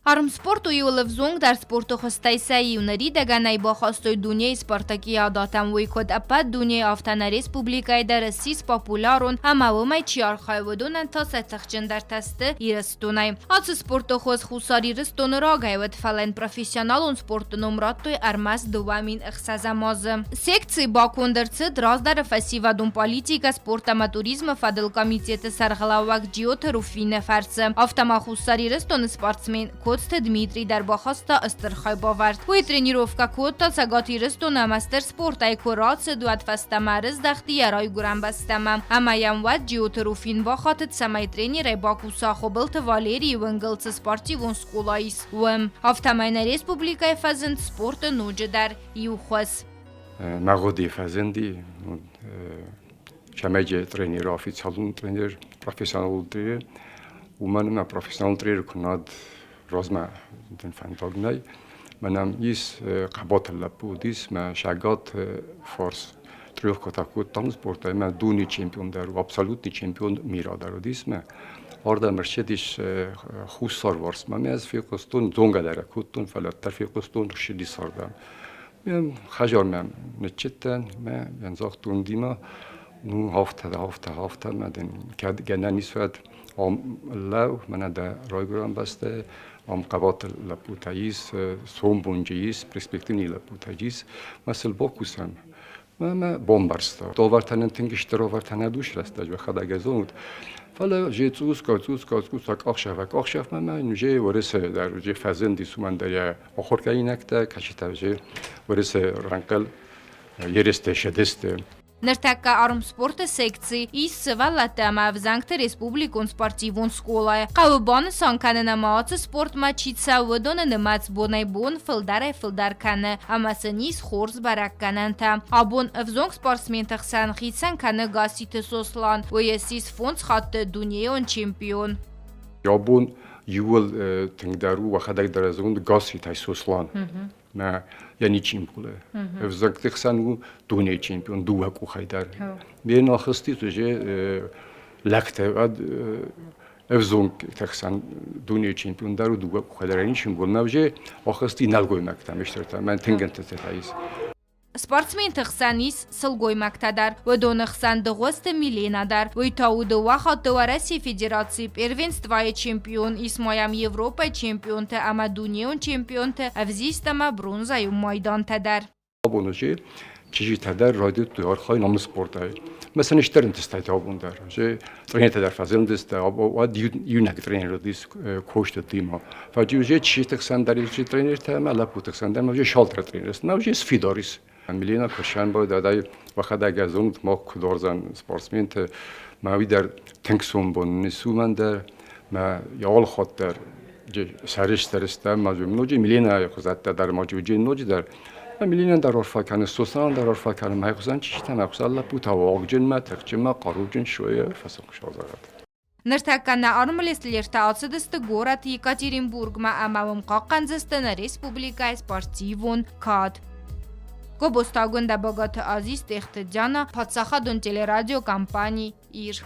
Armsport uiulevzung dar sportu xostaysayi unari daganay ba xastoy dunyay Spartakiya datam wy kod apad dunyay aftana respublikay dar sis popularun ama wumay chiyar khaywodunan ta satxjin dar taste irestunay. Atsı sportu xos xusari ristun ragayvet falen profesionalun sportu numrattoy armas duvamin ixsazamazı. Sekции bakundırцы drazdar festivalun politika sport amaturizma fadıl komiteti sargılavak ciot rufine farsı. Автама xusari ristun sportsmen Дмитрий Дарбахаста Астерхай Бавард. Уи тренировка Котта Сагати Рестона Мастер спорт ай Курац дуат фастамарыз дахти ярай гурам бастама. Амаям вад джиотеруфин бахатет самай тренер Баку Сахобылт Валерий Венгелц спортивон скулайс. Уэм автомайна республикай фазент спорта нуджедар юхвас. Нагоди фазенди чамайджи тренер официалун тренер профессионал тренер. Уман профессионал тренер кунад رازم دن فندق نی منم ایس قبات لپودیس من شجعت فارس تریخ کتاکوت تام سپورتای من دونی چمپیون در و ابسولوتی چمپیون میرادارو دیس من آردا مرشدیش خوشسار وارس من از فیکستون زنگ داره کوتون فلات فیکستون رشدی ساردم من خجار من نچتن من ینزاختون دیما نو هفته من دن کد گنانیسواد لو من در رایگرام بسته قبات لپوتاییس سوم بونجیس پرسپکتیونی لپوتاییس مثل باکوسم ما بومبارستا دوورتنن تنگشتر دوورتنن دوش رسته جو خدا گزوند فلا جه توس آخشف من جه ورسه در جه فزندی سومن در آخر که اینکته کشیده جه ورسه رنقل یرسته شدسته Ныртакка армспорта секции из валатама в Заnkte Республикун спортивун сколая. Кавыбаны санканына маатсы спорт мачица выдоны мац бонай бон фылдар каны, амасынис хорс бараккананта. Абон взонг спортсментах санхи санканы гаситы сослан, уясис фонд хатты дунеон чемпион. Ябон юл тыңдару вахадаг даразунд гаситай сослан. ما یعنی چیم پوله افزاک تخسانو دنیای چمپیون دوها کو خیدار بیان آخستی توجه لکته بعد افزاک تخسان دنیای چمپیون دارو دوها کو خیدار یعنی چیم بول نوجه آخستی نلگوی مکتم اشترتا من تنگنت تاییز Спортсмен тахсанис сылгой мактадар, выдонахсан догосты миленадар, выйтауды вахаты России Федерации первенства и чемпион, и с моям Европой чемпионты, ама дунион чемпионты, а взистама бронза и майдан тадар. Абоножи, чижи тадар радио туяр хай нам спортай. مثلا اشترن تستایت آبون دار، چه ترین تدار فضل دست آب و یونک ترین رو دیس کوشت تیما. فجوجه چی تکسان داری چی ترینر تام علا پو تکسان دارم وجه شالتر ترینر است، نه وجه سفیداریس. میلینا کشان باید دادای وقت اگر زند ما کدارزن سپورتسمن ت ما در تنکسون بون نسومن در ما یال خود در سرش درسته ما جو نوجی میلینا خودت در ما جو جن نوجی در میلینا در عرفه کنه سوسان در عرفه کنه ما خودن چی تام خودت لا پوتا واقعن ما ترجمه ما قاروجن شویه فسق شازارد. Ныртаккана армлеслерта ацыдысты город Екатеринбург ма амавым қаққанзыстыны республика спортивун кад. Гобостагунда богаты азиз техты джана подсахадун телерадио компании ир.